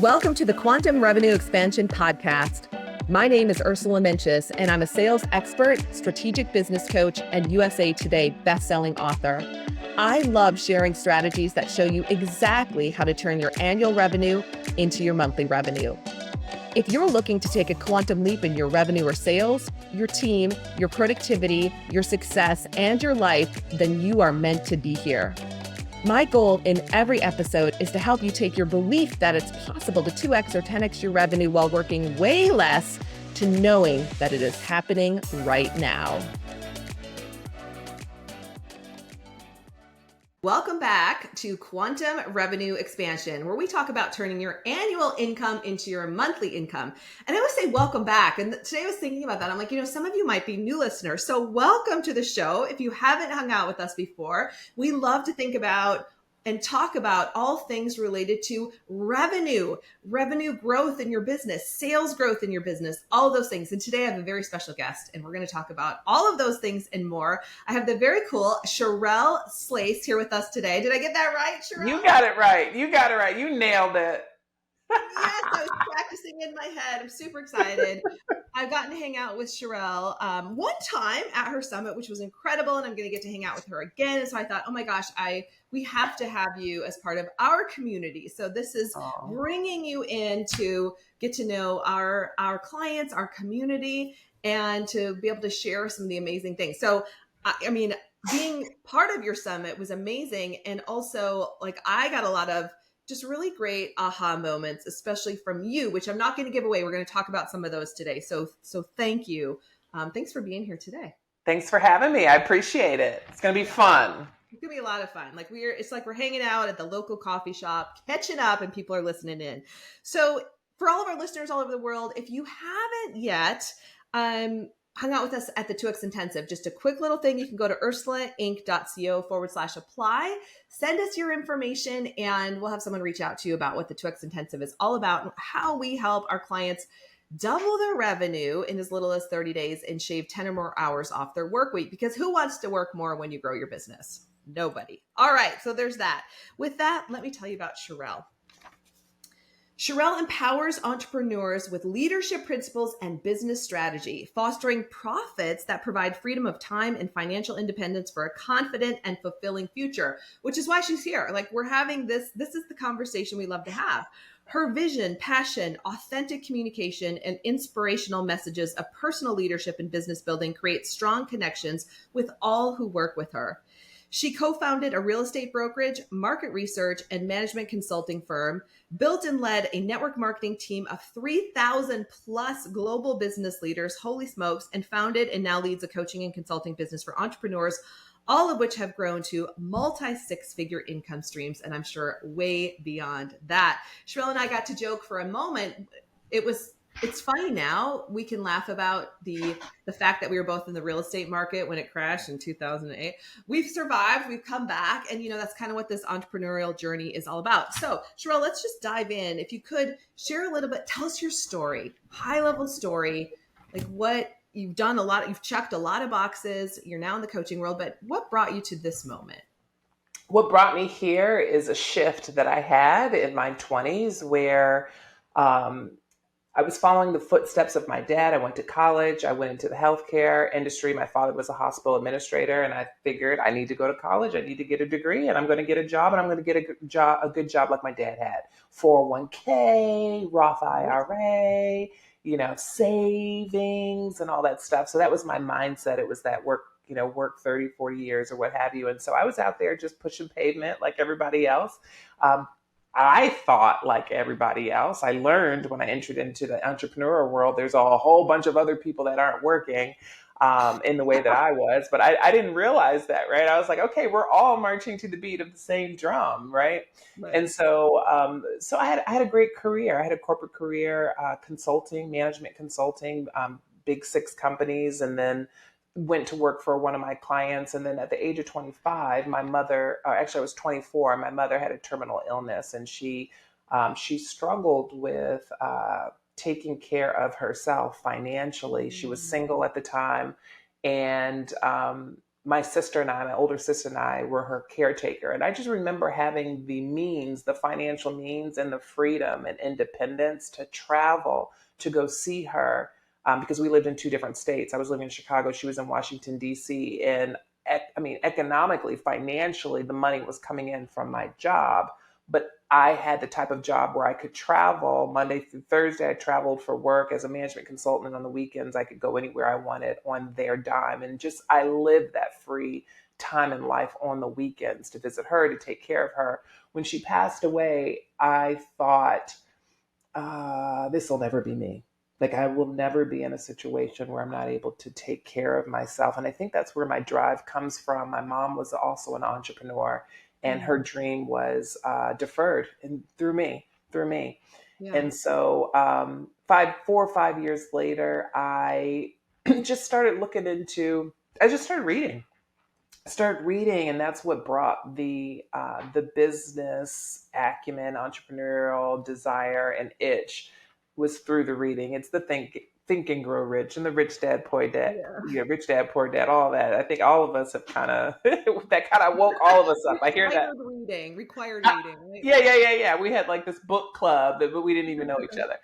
Welcome to the Quantum Revenue Expansion Podcast. My name is Ursula, and I'm a sales expert, strategic business coach, and USA Today bestselling author. I love sharing strategies that show you exactly how to turn your annual revenue into your monthly revenue. If you're looking to take a quantum leap in your revenue or sales, your team, your productivity, your success, and your life, then you are meant to be here. My goal in every episode is to help you take your belief that it's possible to 2x or 10x your revenue while working way less to knowing that it is happening right now. Welcome back to Quantum Revenue Expansion, where we talk about turning your annual income into your monthly income. And I always say welcome back. And today I was thinking about that. I'm like, some of you might be new listeners. So welcome to the show. If you haven't hung out with us before, we love to think about and talk about all things related to revenue growth in your business, sales growth in your business, all of those things. And today I have a very special guest, and we're going to talk about all of those things and more. I have the very cool Sherell Slaise here with us today. Did I get that right, Sherell? You got it right. You nailed it. Yes, I was practicing in my head. I'm super excited. I've gotten to hang out with Sherell one time at her summit, which was incredible, and I'm going to get to hang out with her again. And so I thought, oh my gosh, we have to have you as part of our community. So this is bringing you in to get to know our clients, our community, and to be able to share some of the amazing things. So, I mean, being part of your summit was amazing. And also, I got a lot of just really great aha moments, especially from you, which I'm not going to give away. We're going to talk about some of those today. So thank you. Thanks for being here today. Thanks for having me. I appreciate it. It's going to be fun. It's going to be a lot of fun. It's like we're hanging out at the local coffee shop, catching up, and people are listening in. So for all of our listeners all over the world, if you haven't yet, hung out with us at the 2X Intensive. Just a quick little thing. You can go to ursulainc.co/apply. Send us your information and we'll have someone reach out to you about what the 2X Intensive is all about and how we help our clients double their revenue in as little as 30 days and shave 10 or more hours off their work week. Because who wants to work more when you grow your business? Nobody. All right. So there's that. With that, let me tell you about Sherell. Sherell empowers entrepreneurs with leadership principles and business strategy, fostering profits that provide freedom of time and financial independence for a confident and fulfilling future, which is why she's here. We're having this is the conversation we love to have. Her vision, passion, authentic communication, and inspirational messages of personal leadership and business building create strong connections with all who work with her. She co-founded a real estate brokerage, market research, and management consulting firm, built and led a network marketing team of 3,000 plus global business leaders, holy smokes, and founded and now leads a coaching and consulting business for entrepreneurs, all of which have grown to multi-six-figure income streams, and I'm sure way beyond that. Sherell and I got to joke for a moment. It's funny now. We can laugh about the fact that we were both in the real estate market when it crashed in 2008. We've survived. We've come back. And, that's kind of what this entrepreneurial journey is all about. So, Sherell, let's just dive in. If you could share a little bit, tell us your story, high-level story, what you've done you've checked a lot of boxes. You're now in the coaching world, but what brought you to this moment? What brought me here is a shift that I had in my 20s where I was following the footsteps of my dad. I went to college. I went into the healthcare industry. My father was a hospital administrator, and I figured I need to go to college. I need to get a degree, and I'm going to get a job, and I'm going to get a good job like my dad had. 401k, Roth IRA, savings and all that stuff. So that was my mindset. It was that work 30, 40 years or what have you. And so I was out there just pushing pavement like everybody else. I thought like everybody else. I learned when I entered into the entrepreneurial world, there's a whole bunch of other people that aren't working in the way that I was, but I didn't realize that, right? I was like, okay, we're all marching to the beat of the same drum, right? And so I had a great career. I had a corporate career, management consulting, big 6 companies, and then went to work for one of my clients. And then at the age of 25, my mother, actually I was 24, my mother had a terminal illness, and she struggled with taking care of herself financially. She was single at the time. And my sister and I, my older sister and I, were her caretaker. And I just remember having the means, the financial means, and the freedom and independence to travel to go see her, because we lived in two different states. I was living in Chicago, she was in Washington, D.C. And I mean, economically, financially, the money was coming in from my job. But I had the type of job where I could travel Monday through Thursday. I traveled for work as a management consultant. And on the weekends, I could go anywhere I wanted on their dime. And just, I lived that free time in life on the weekends to visit her, to take care of her. When she passed away, I thought, this will never be me. Like, I will never be in a situation where I'm not able to take care of myself. And I think that's where my drive comes from. My mom was also an entrepreneur, and her Mm. dream was deferred and through me, through me. Yeah. And so 4 or 5 years later, I just started looking into, I just started reading. Started reading, and that's what brought the business acumen, entrepreneurial desire, and itch, was through the reading. It's the Think and Grow Rich, and the Rich Dad Poor Dad, Yeah. Rich Dad Poor Dad, all that. I think all of us have kind of that kind of woke all of us up. I hear that. Required Uh, reading, right? yeah. We had like this book club, but we didn't even know each other.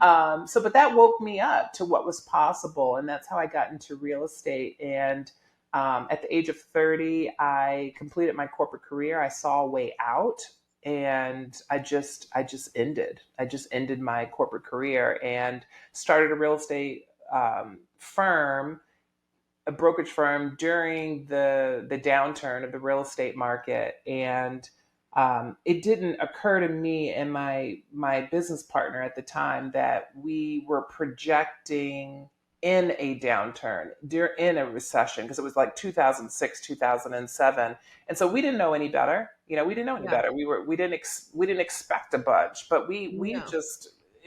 But that woke me up to what was possible, and that's how I got into real estate. And at the age of 30, I completed my corporate career. I saw a way out, and I just ended my corporate career and started a real estate firm, a brokerage firm, during the downturn of the real estate market. And it didn't occur to me and my business partner at the time that we were projecting in a downturn, in a recession, because it was like 2006, 2007. And so we didn't know any better. We didn't know any Yeah. better. We didn't expect a bunch, but No.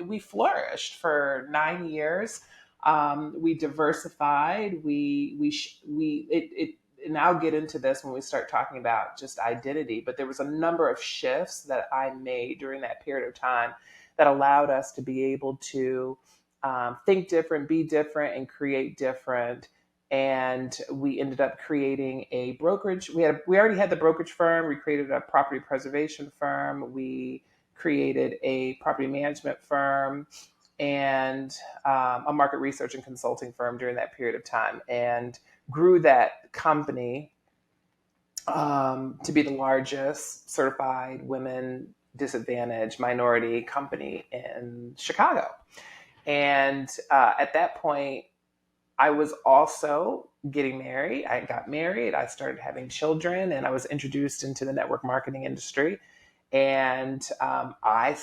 we flourished for 9 years. We diversified. And I'll get into this when we start talking about just identity. But there was a number of shifts that I made during that period of time that allowed us to be able to think different, be different, and create different. And we ended up creating a brokerage. We already had the brokerage firm. We created a property preservation firm. We created a property management firm, and a market research and consulting firm during that period of time, and grew that company to be the largest certified women disadvantaged minority company in Chicago. And at that point, I was also getting married. I got married. I started having children, and I was introduced into the network marketing industry. And I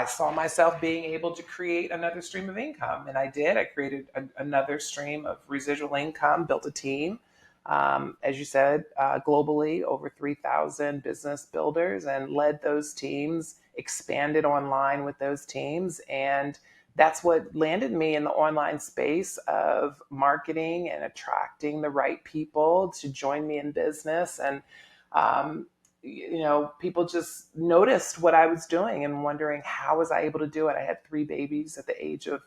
saw myself being able to create another stream of income, and I did. I created another stream of residual income, built a team, as you said, globally, over 3,000 business builders, and led those teams, expanded online with those teams. And that's what landed me in the online space of marketing and attracting the right people to join me in business. And um, people just noticed what I was doing and wondering, how was I able to do it? I had three babies at the age of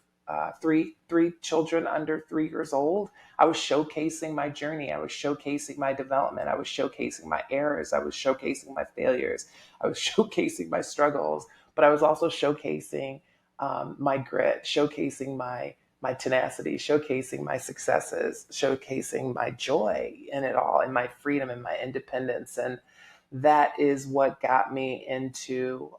three children under 3 years old. I was showcasing my journey. I was showcasing my development. I was showcasing my errors. I was showcasing my failures. I was showcasing my struggles, but I was also showcasing my grit, showcasing my tenacity, showcasing my successes, showcasing my joy in it all, and my freedom and my independence. And that is what got me into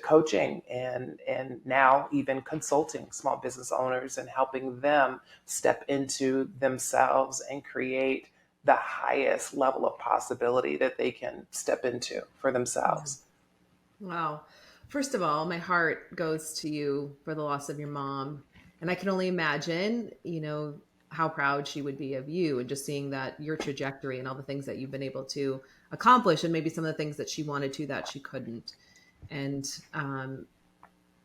coaching, and now even consulting small business owners and helping them step into themselves and create the highest level of possibility that they can step into for Yeah. themselves. Wow. First of all, my heart goes to you for the loss of your mom. And I can only imagine, how proud she would be of you, and just seeing that your trajectory and all the things that you've been able to accomplish, and maybe some of the things that she wanted to that she couldn't. And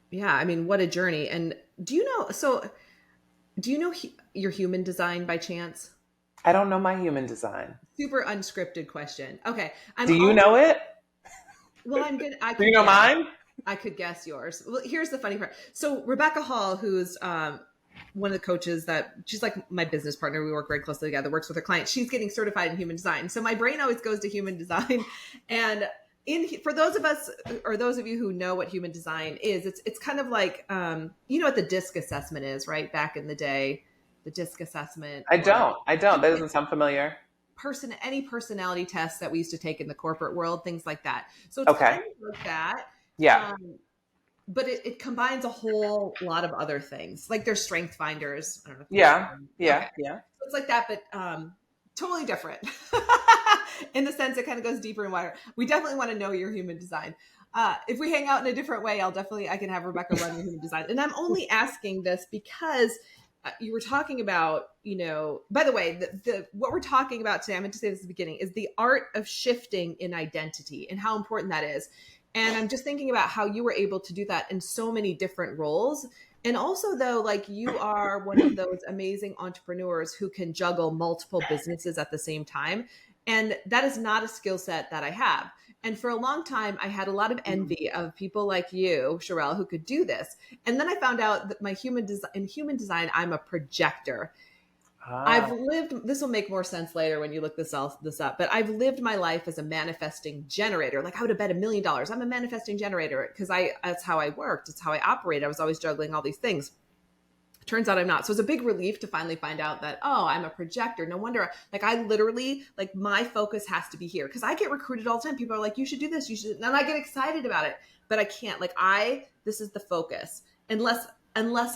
yeah, I mean, what a journey. And do you know your human design by chance? I don't know my human design. Super unscripted question. Okay. Do you know it? Well, I Do you could know guess. mine? I could guess yours. Well, here's the funny part. So Rebecca Hall, who's one of the coaches that she's like my business partner. We work very closely together, works with her clients. She's getting certified in human design. So my brain always goes to human design. And for those of us, or those of you who know what human design is, it's kind of like, you know what the DISC assessment is, right? Back in the day, the DISC assessment, I or don't. I don't. That doesn't sound familiar. any personality tests that we used to take in the corporate world, things like that. So it's Okay. kind of like that. Yeah. But it combines a whole lot of other things. Like there's strength finders. I don't know if Yeah. okay. Yeah. Yeah. So it's like that, but totally different. In the sense it kind of goes deeper and wider. We definitely want to know your human design. If we hang out in a different way, I can have Rebecca run your human design. And I'm only asking this because you were talking about, by the way, what we're talking about today, I meant to say this at the beginning, is the art of shifting in identity and how important that is. And I'm just thinking about how you were able to do that in so many different roles. And also, though, like you are one of those amazing entrepreneurs who can juggle multiple businesses at the same time. And that is not a skill set that I have. And for a long time, I had a lot of envy of people like you, Sherell, who could do this. And then I found out that in human design, I'm a projector. I've lived, this will make more sense later when you look this up, but I've lived my life as a manifesting generator. Like I would have bet $1 million. I'm a manifesting generator because that's how I worked. It's how I operate. I was always juggling all these things. Turns out I'm not. So it's a big relief to finally find out that, oh, I'm a projector. No wonder, like I literally, like my focus has to be here because I get recruited all the time. People are like, you should do this. You should. And I get excited about it, but I can't. This is the focus unless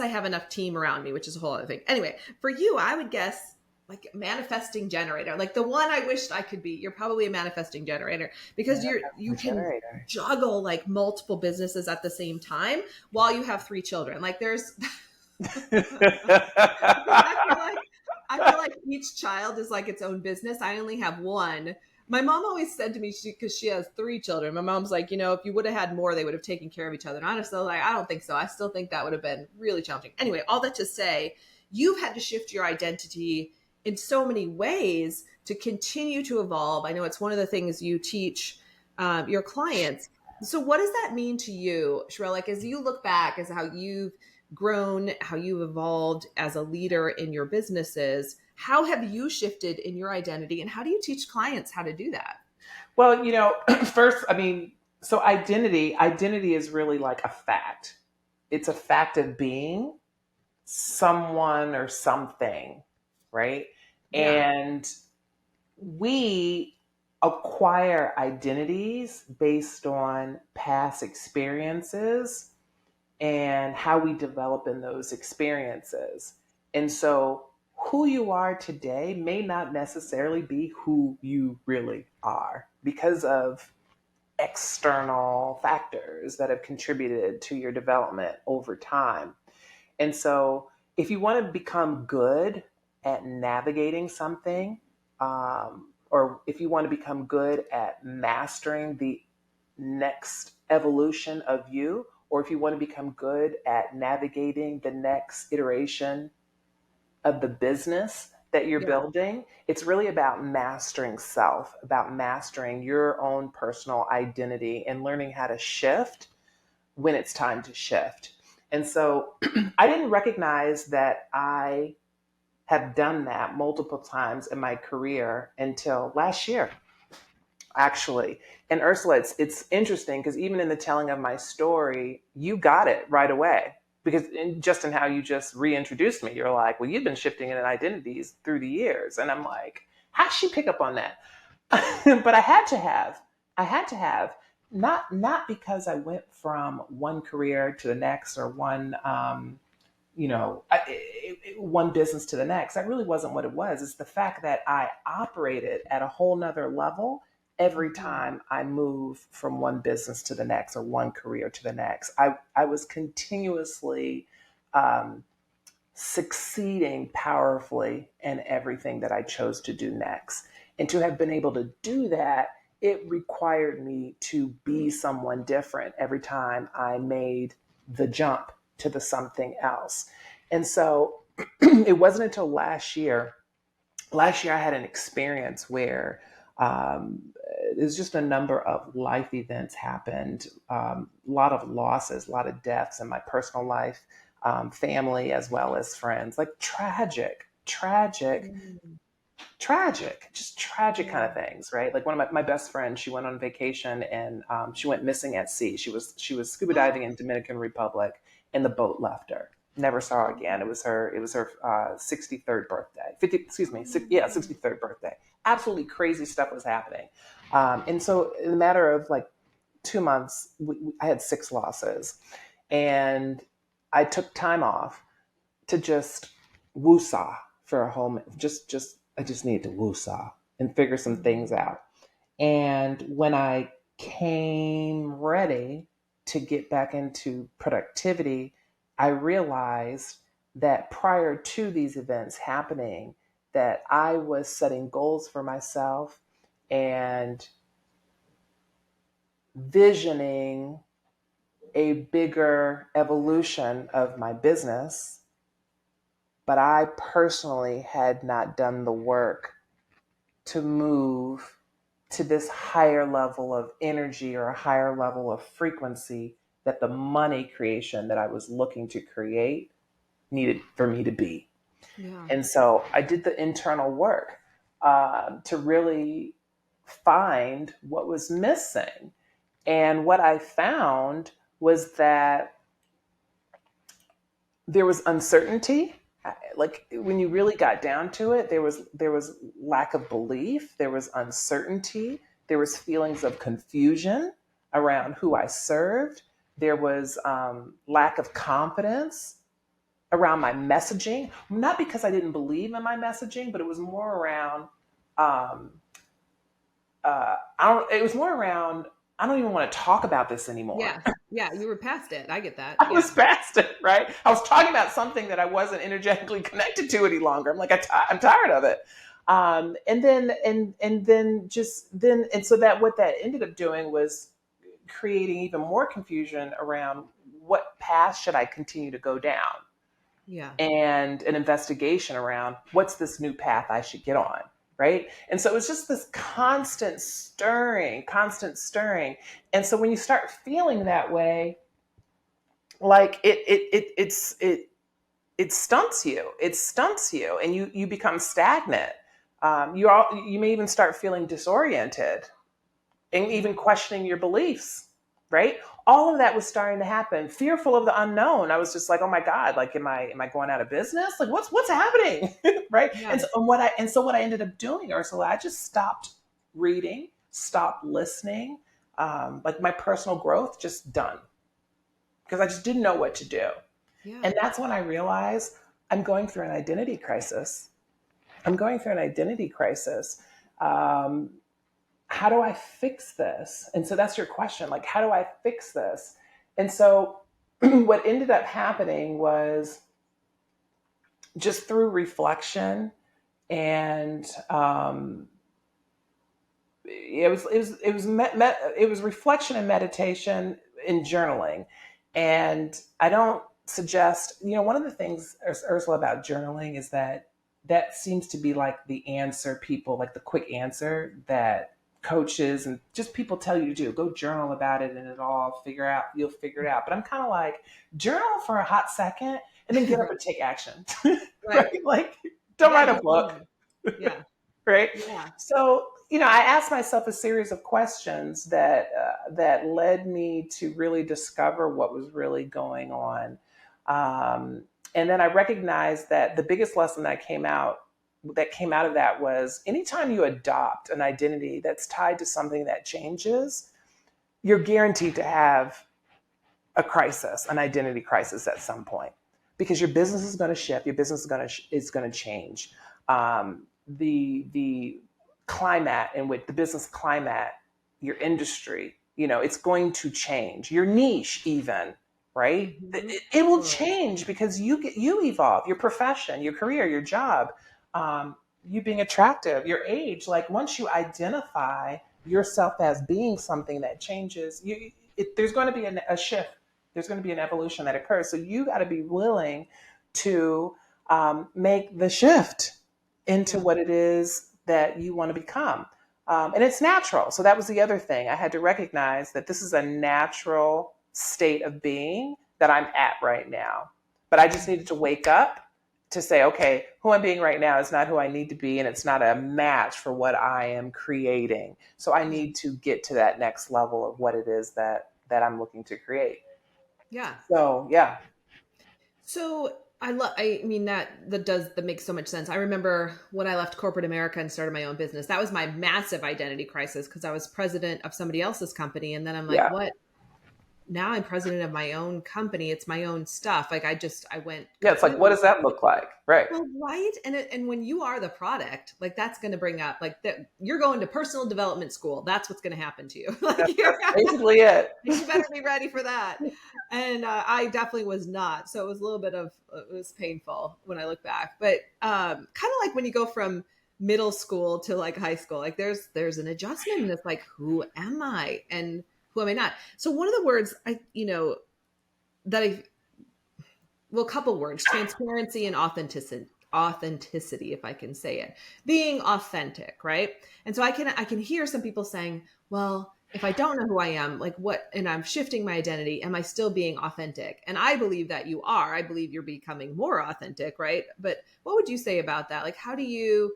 I have enough team around me, which is a whole other thing. Anyway, for you, I would guess like manifesting generator, like the one I wished I could be. You're probably a manifesting generator because you can juggle like multiple businesses at the same time while you have 3 children. Like there's, I feel like each child is like its own business. I only have one. My mom always said to me, because she has 3 children, my mom's like, if you would have had more, they would have taken care of each other. And honestly, like, I don't think so. I still think that would have been really challenging. Anyway, all that to say, you've had to shift your identity in so many ways to continue to evolve. I know it's one of the things you teach your clients. So what does that mean to you, Sherell? Like, as you look back as how you've grown, how you've evolved as a leader in your businesses, how have you shifted in your identity and how do you teach clients how to do that? Well, first, so identity is really like a fact. It's a fact of being someone or something, right? Yeah. And we acquire identities based on past experiences and how we develop in those experiences. And so who you are today may not necessarily be who you really are because of external factors that have contributed to your development over time. And so if you want to become good at navigating something, or if you want to become good at mastering the next evolution of you, or if you want to become good at navigating the next iteration of the business that you're building, it's really about mastering self, about mastering your own personal identity and learning how to shift when it's time to shift. And so I didn't recognize that I have done that multiple times in my career until last year, actually. And Ursula, it's interesting because even in the telling of my story, you got it right away. Because just in how you just reintroduced me, you're like, well, you've been shifting in identities through the years. And I'm like, how'd she pick up on that? But I had to have, not because I went from one career to the next or one one business to the next. That really wasn't what it was. It's the fact that I operated at a whole nother level every time I move from one business to the next or one career to the next. I was continuously succeeding powerfully in everything that I chose to do next. And to have been able to do that, it required me to be someone different every time I made the jump to the something else. And so it wasn't until last year I had an experience where there's just a number of life events happened, a lot of losses, a lot of deaths in my personal life, family as well as friends. Like tragic, Mm. just tragic kind Yeah. of things, right? Like one of my best friends, she went on vacation and she went missing at sea. She was scuba diving in Dominican Republic, and the boat left her. Never saw her again. It was her 63rd birthday. 50, excuse me, yeah, 63rd birthday. Absolutely crazy stuff was happening, and so in a matter of like 2 months, I had 6 losses, and I took time off to just woosah for a whole just I just needed to woosah and figure some things Mm. out. And when I came ready to get back into productivity, I realized that prior to these events happening, that I was setting goals for myself and visioning a bigger evolution of my business, but I personally had not done the work to move to this higher level of energy or a higher level of frequency that the money creation that I was looking to create needed for me to be. Yeah. And so I did the internal work to really find what was missing. And what I found was that there was uncertainty. Like when you really got down to it, there was lack of belief, there was uncertainty, there was feelings of confusion around who I served, there was lack of confidence around my messaging. Not because I didn't believe in my messaging, but it was more around um, it was more around I don't even want to talk about this anymore. Yeah. Yeah. You were past it. I get that. I Yeah. was past it, right? I was talking about something that I wasn't energetically connected to any longer. I'm like, I'm tired of it. And then just then, and so that what that ended up doing was creating even more confusion around what path should I continue to go down, Yeah. and an investigation around what's this new path I should get on, right? And so it was just this constant stirring. And so when you start feeling that way, like it stunts you. It stunts you, and you become stagnant. You may even start feeling disoriented and Yeah. even questioning your beliefs. Right? All of that was starting to happen. Fearful of the unknown. I was just like, oh my god, like am I going out of business? Like what's happening? Right? Yeah. And so what I ended up doing, Ursula, I just stopped reading, stopped listening. Like my personal growth just done because I just didn't know what to do. Yeah. And that's when I realized I'm going through an identity crisis. I'm going through an identity crisis. Um, how do I fix this? And so that's your question, like, how do I fix this? And so what ended up happening was just through reflection and it was reflection and meditation and journaling. And I don't suggest, one of the things, Ursula, about journaling is that seems to be like the answer, people like the quick answer that coaches and just people tell you to do. Go journal about it and you'll figure it out. But I'm kind of like, journal for a hot second and then get up and take action. Right. Right? Like, don't Yeah. write You a book. can. Yeah. Right? Yeah. So, I asked myself a series of questions that led me to really discover what was really going on. And then I recognized that the biggest lesson that came out of that was anytime you adopt an identity that's tied to something that changes, you're guaranteed to have a crisis, an identity crisis at some point, because your business is going to shift, your business is going to change. The climate in which the business climate, your industry, it's going to change. Your niche, even, right? Mhm. It will Totally. change because you evolve. Your profession, your career, your job, you being attractive, your age. Like once you identify yourself as being something that changes, there's going to be a shift. There's going to be an evolution that occurs. So you got to be willing to make the shift into Yeah. what it is that you want to become. And it's natural. So that was the other thing. I had to recognize that this is a natural state of being that I'm at right now. But I just needed to wake up to say, okay, who I'm being right now is not who I need to be, and it's not a match for what I am creating. So I need to get to that next level of what it is that I'm looking to create. Yeah. So yeah. So I mean that makes so much sense. I remember when I left corporate America and started my own business. That was my massive identity crisis because I was president of somebody else's company, and then I'm like, Yeah. what? Now I'm president of my own company. It's my own stuff. Like I went Yeah, it's like, what completely. does that look like? Right. Well, right, and when you are the product, like that's going to bring up like that you're going to personal development school. That's what's going to happen to you. Like That's basically it. you better be ready for that. And I definitely was not. So it was a little bit of it was painful when I look back. But kind of like when you go from middle school to like high school, like there's an adjustment, and it's like who am I and who am I not? So one of the words that I well, a couple words, transparency and authenticity, if I can say it, being authentic, right? And so I can hear some people saying, well, if I don't know who I am, like what, and I'm shifting my identity, am I still being authentic? And I believe that you are. I believe you're becoming more authentic, right? But what would you say about that? Like, how do You're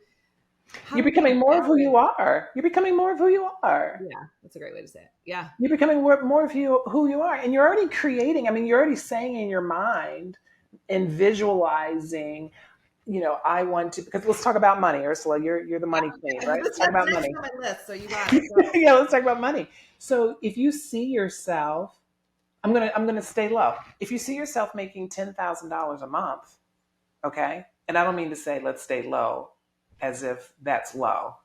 we becoming more of who marry? you are. You're becoming more of who you are. Yeah, that's a great way to say it. Yeah. You're becoming more of who you are. And you're already creating, I mean, you're already saying in your mind and visualizing, I want to, because let's talk about money, Ursula. You're the money queen, Yeah, right? Let's that's talk about next money. on my list. So you got it. Go. Yeah, let's talk about money. So if you see yourself, I'm gonna stay low. If you see yourself making $10,000 a month, okay, and I don't mean to say let's stay low as if that's low.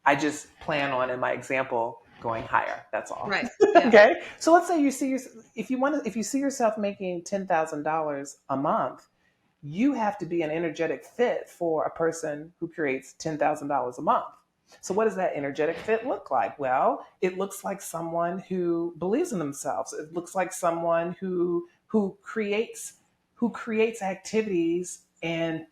I just plan on, in my example, going higher. That's all. Right. Yeah. Okay. So let's say if you see yourself making $10,000 a month, you have to be an energetic fit for a person who creates $10,000 a month. So what does that energetic fit look like? Well, it looks like someone who believes in themselves. It looks like someone who creates activities and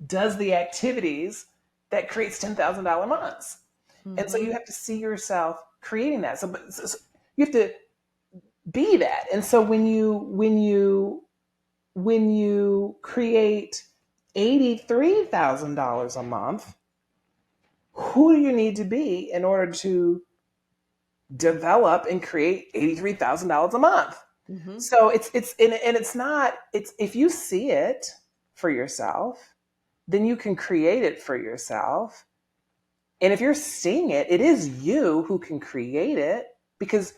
does the activities that creates $10,000 months. And so Mm-hmm. you have to see yourself creating that. So you have to be that. And so when you create $83,000 a month, who do you need to be in order to develop and create $83,000 a month? Mm-hmm. So it's if you see it for yourself, then you can create it for yourself. And if you're seeing it, it is you who can create it because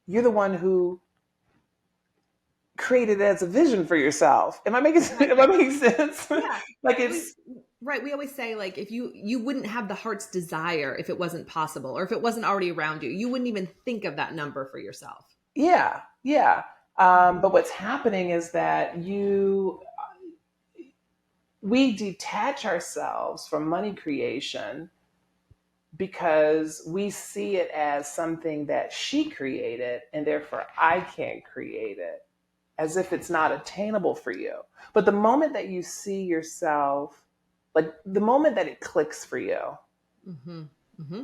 you're the one who created it as a vision for yourself. Am I making sense? Yeah. Like We, it's right. We always say like if you wouldn't have the heart's desire if it wasn't possible or if it wasn't already around you, you wouldn't even think of that number for yourself. yeah, yeah. But what's happening is that we detach ourselves from money creation because we see it as something that she created and therefore I can't create it, as if it's not attainable for you. But the moment that you see yourself, like the moment that it clicks for you, Mm-hmm. Mm-hmm.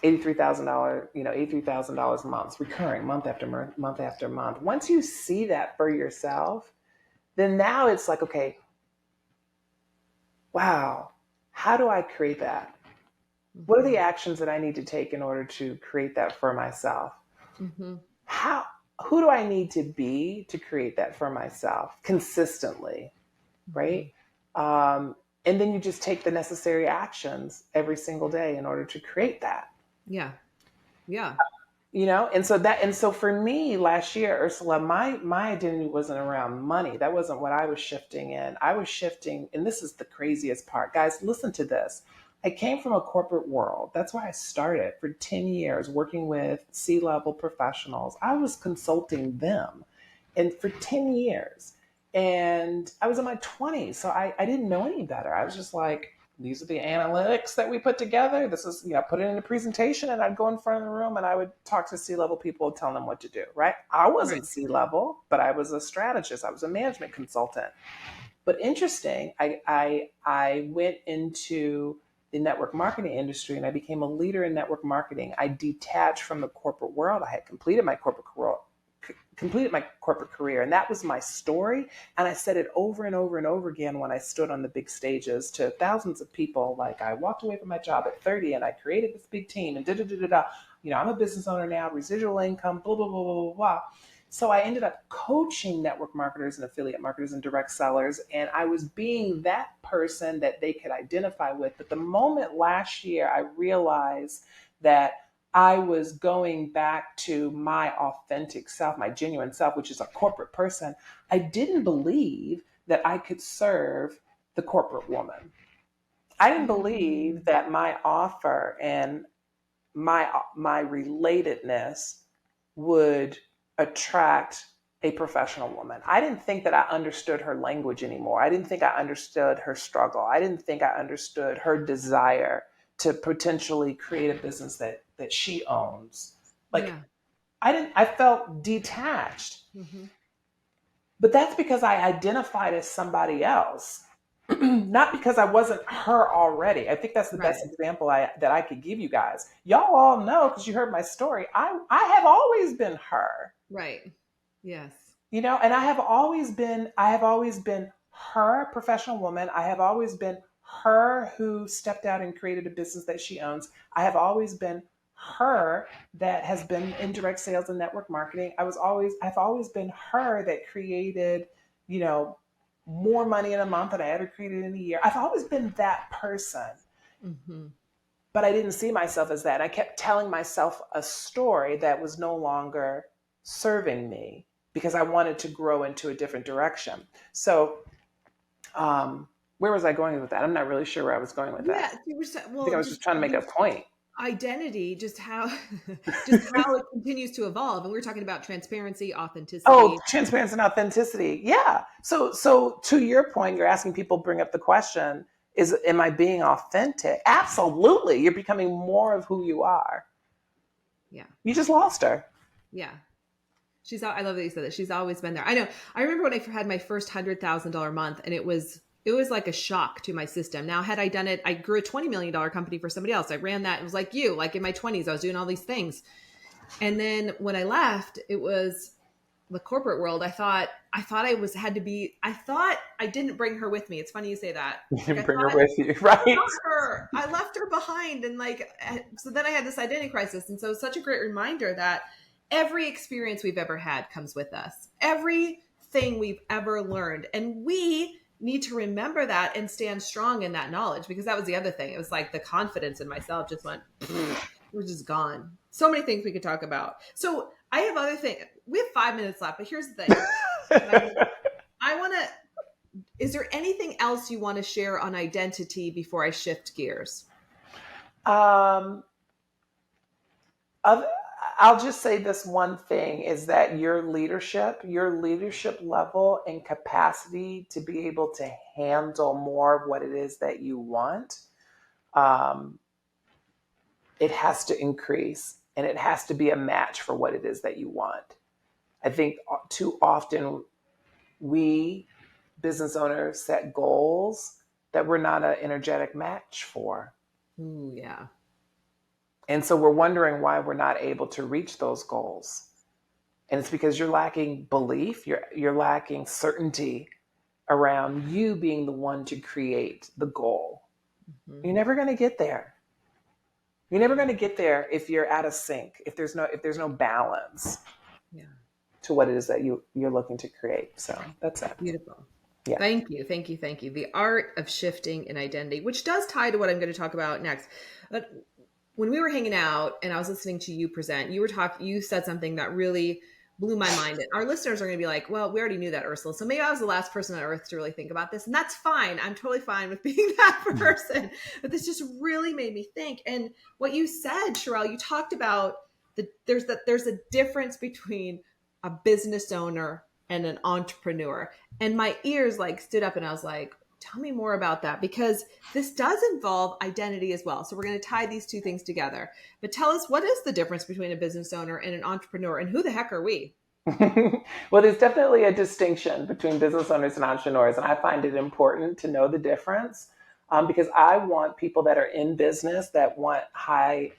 $83,000, $83,000 a month, recurring month after month after month. Once you see that for yourself, then now it's like, okay, wow, how do I create that? What are the actions that I need to take in order to create that for myself? Mm-hmm. How who do I need to be to create that for myself consistently, Mm-hmm. right? And then you just take the necessary actions every single day in order to create that. Yeah. Yeah. And so for me last year, Ursula, my identity wasn't around money. That wasn't what I was shifting in. I was shifting, and this is the craziest part. Guys, listen to this. I came from a corporate world. That's why I started for 10 years working with C-level professionals. I was consulting them and for 10 years. And I was in my 20s, so I didn't know any better. I was just like, these are the analytics that we put together. This is, put it in a presentation, and I'd go in front of the room and I would talk to C-level people, telling them what to do, right? I Right. wasn't C-level, but I was a strategist. I was a management consultant. But interesting, I went into the network marketing industry and I became a leader in network marketing. I detached from the corporate world. I had completed my completed my corporate career, and that was my story. And I said it over and over and over again when I stood on the big stages to thousands of people. Like, I walked away from my job at 30 and I created this big team and da da da da da. I'm a business owner now, residual income, blah blah blah blah blah blah. So I ended up coaching network marketers and affiliate marketers and direct sellers, and I was being that person that they could identify with. But the moment last year I realized that I was going back to my authentic self, my genuine self, which is a corporate person, I didn't believe that I could serve the corporate woman. I didn't believe that my offer and my relatedness would attract a professional woman. I didn't think that I understood her language anymore. I didn't think I understood her struggle. I didn't think I understood her desire to potentially create a business that she owns. Like, Yeah. I felt detached. Mm-hmm. But that's because I identified as somebody else. Not because I wasn't her already. I think that's the best example that I could give you guys. Y'all all know, because you heard my story, I have always been her. Right. Yes. And I have always been her professional woman. I have always been her who stepped out and created a business that she owns. I have always been her that has been in direct sales and network marketing. I've always been her that created, more money in a month than I ever created in a year. I've always been that person. Mm-hmm. But I didn't see myself as that. I kept telling myself a story that was no longer serving me because I wanted to grow into a different direction. So, where was I going with that? I'm not really sure where I was going with that. You were I think I was just trying to make a point. Identity, just how it continues to evolve. And we were talking about transparency, authenticity. Oh, transparency and authenticity. Yeah. So to your point, you're asking people bring up the question, am I being authentic? Absolutely. You're becoming more of who you are. Yeah. You just lost her. Yeah. I love that you said that. She's always been there. I know. I remember when I had my first $100,000 month, and it was like a shock to my system. Now, had I done it, I grew a $20 million company for somebody else. I ran that. It was like in my 20s, I was doing all these things. And then when I left, it was the corporate world. I thought I didn't bring her with me. It's funny you say that. You didn't bring her with you, right? I left her behind. And so then I had this identity crisis. And so it's such a great reminder that every experience we've ever had comes with us. Everything we've ever learned. And we need to remember that and stand strong in that knowledge, because that was the other thing. It was like the confidence in myself just went, we're just gone. So many things we could talk about. So I have other things. We have 5 minutes left, but here's the thing. Is there anything else you want to share on identity before I shift gears? I'll just say this one thing is that your leadership level and capacity to be able to handle more of what it is that you want, it has to increase, and it has to be a match for what it is that you want. I think too often we business owners set goals that we're not an energetic match for. Ooh, yeah. And so we're wondering why we're not able to reach those goals. And it's because you're lacking belief, you're lacking certainty around you being the one to create the goal. Mm-hmm. You're never going to get there. You're never going to get there if you're out of sync, if there's no balance to what it is that you're looking to create. So that's it. Beautiful. Yeah. Thank you. The art of shifting in identity, which does tie to what I'm going to talk about next. But when we were hanging out and I was listening to you present, you said something that really blew my mind. And our listeners are going to be like, well, we already knew that, Ursula. So maybe I was the last person on earth to really think about this. And that's fine. I'm totally fine with being that person. But this just really made me think. And what you said, Sherell, you talked about there's a difference between a business owner and an entrepreneur. And my ears stood up and I was like, tell me more about that, because this does involve identity as well. So we're going to tie these two things together. But tell us, what is the difference between a business owner and an entrepreneur, and who the heck are we? Well, there's definitely a distinction between business owners and entrepreneurs. And I find it important to know the difference because I want people that are in business that want high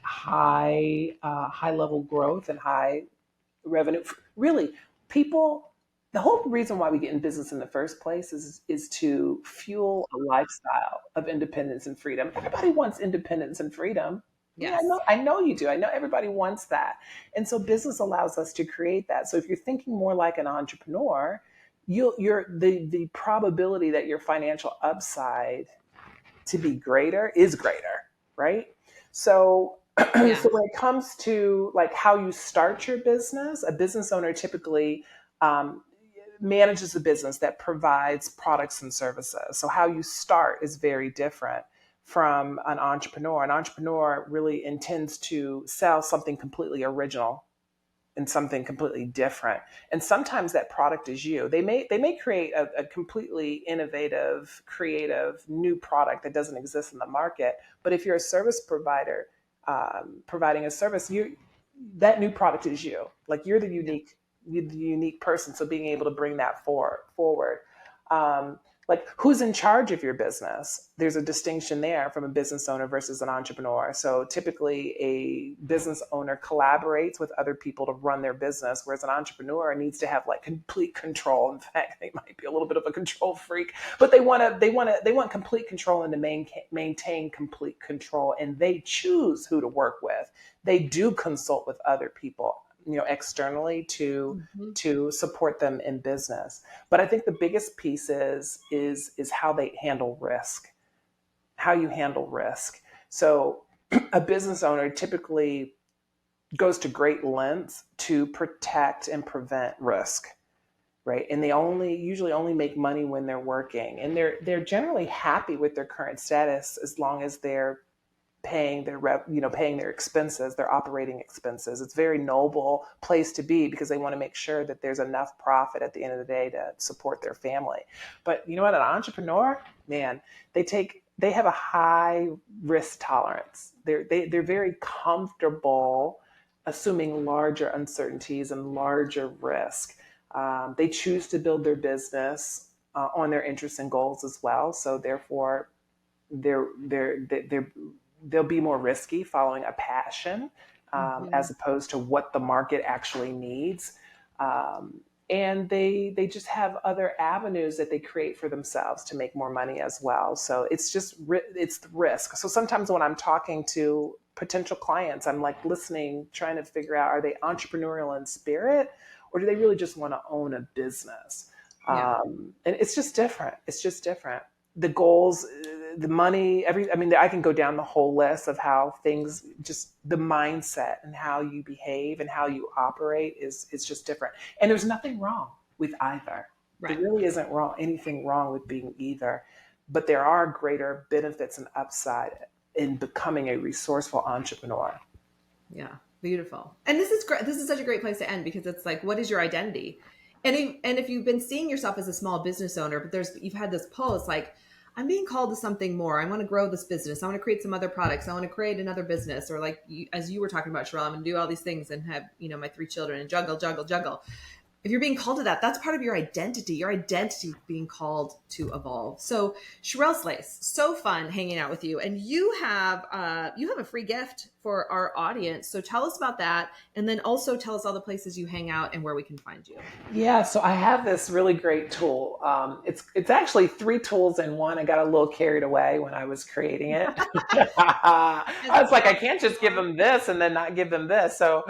level growth and high revenue. Really, people, the whole reason why we get in business in the first place is to fuel a lifestyle of independence and freedom. Everybody wants independence and freedom. Yeah, Yes. I know you do. I know everybody wants that. And so business allows us to create that. So if you're thinking more like an entrepreneur, the probability that your financial upside to be greater is greater, right? So Yeah. so when it comes to like how you start your business, a business owner typically um, manages a business that provides products and services. So how you start is very different from an entrepreneur. An entrepreneur really intends to sell something completely original and something completely different. And sometimes that product is you. They may create a completely innovative, creative new product that doesn't exist in the market. But if you're a service provider providing a service, you that new product is you. Like you're the unique person. So being able to bring that forward. Um, like who's in charge of your business? There's a distinction there from a business owner versus an entrepreneur. So typically a business owner collaborates with other people to run their business, whereas an entrepreneur needs to have like complete control. In fact, they might be a little bit of a control freak, but they want complete control and to maintain complete control, and they choose who to work with. They do consult with other people, externally Mhm. to support them in business. But I think the biggest piece is how they handle risk, how you handle risk. So a business owner typically goes to great lengths to protect and prevent risk, right? And they usually only make money when they're working, and they're generally happy with their current status as long as they're paying their expenses, their operating expenses. It's a very noble place to be because they want to make sure that there's enough profit at the end of the day to support their family. But you know what? An entrepreneur, man, they have a high risk tolerance. They're very comfortable assuming larger uncertainties and larger risk. They choose to build their business on their interests and goals as well. So therefore, they're they'll be more risky following a passion Mhm. as opposed to what the market actually needs. And they just have other avenues that they create for themselves to make more money as well. So it's the risk. So sometimes when I'm talking to potential clients, I'm like listening, trying to figure out, are they entrepreneurial in spirit, or do they really just want to own a business? Yeah. And it's just different. It's just different. The goals, the money, I can go down the whole list of how things, just the mindset and how you behave and how you operate is just different. And there's nothing wrong with either. There Right. really isn't anything wrong with being either, but there are greater benefits and upside in becoming a resourceful entrepreneur. Yeah, beautiful. And this is great. This is such a great place to end because it's like, what is your identity? And if you've been seeing yourself as a small business owner, but you've had this pull, it's like, I'm being called to something more. I want to grow this business. I want to create some other products. I want to create another business, or like as you were talking about, Sherelle, I'm going to do all these things and have my 3 children and juggle, juggle, juggle. If you're being called to that, that's part of your identity being called to evolve. So Sherell Slaise, so fun hanging out with you. And you have a free gift for our audience. So tell us about that. And then also tell us all the places you hang out and where we can find you. Yeah, so I have this really great tool. It's actually three tools in one. I got a little carried away when I was creating it. I As was like, I often can't you just give are. them this and then not give them this. So,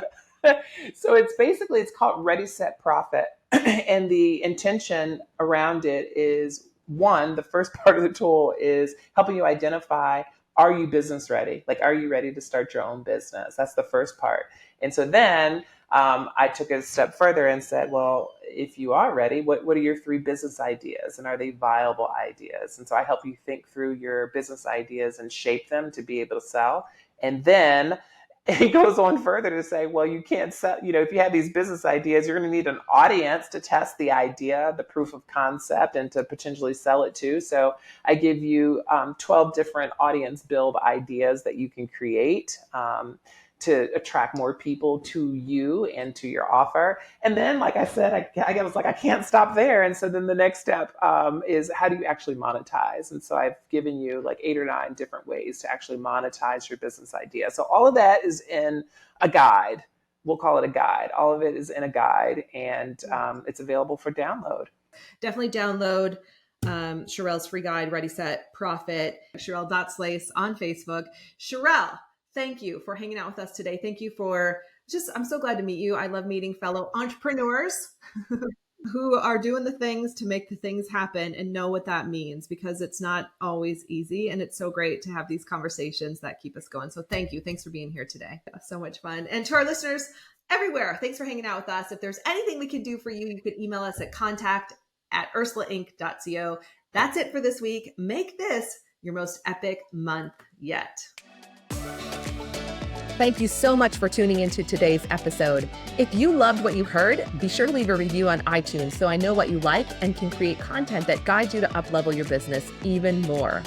so it's called Ready Set Profit, and the intention around it is one. The first part of the tool is helping you identify: are you business ready? Like, are you ready to start your own business? That's the first part. And so then I took it a step further and said, well, if you are ready, what are your three business ideas, and are they viable ideas? And so I help you think through your business ideas and shape them to be able to sell. And then it goes on further to say, well, you can't sell, if you have these business ideas, you're going to need an audience to test the idea, the proof of concept, and to potentially sell it to. So I give you 12 different audience build ideas that you can create. To attract more people to you and to your offer. And then, like I said, I was like, I can't stop there. And so then the next step is, how do you actually monetize? And so I've given you like 8 or 9 different ways to actually monetize your business idea. So all of that is in a guide we'll call it a guide. All of it is in a guide, and it's available for download. Definitely download Sherell's free guide, Ready, Set, Profit, Sherell.Slaise on Facebook. Sherell, thank you for hanging out with us today. Thank you for I'm so glad to meet you. I love meeting fellow entrepreneurs who are doing the things to make the things happen and know what that means, because it's not always easy. And it's so great to have these conversations that keep us going. So thank you. Thanks for being here today. So much fun. And to our listeners everywhere, thanks for hanging out with us. If there's anything we can do for you, you can email us at contact@ursulainc.co. That's it for this week. Make this your most epic month yet. Thank you so much for tuning into today's episode. If you loved what you heard, be sure to leave a review on iTunes so I know what you like and can create content that guides you to uplevel your business even more.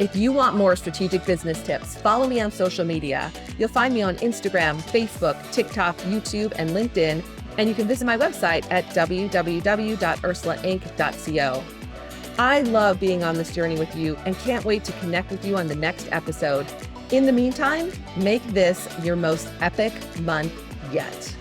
If you want more strategic business tips, follow me on social media. You'll find me on Instagram, Facebook, TikTok, YouTube, and LinkedIn, and you can visit my website at www.ursulainc.co. I love being on this journey with you and can't wait to connect with you on the next episode. In the meantime, make this your most epic month yet.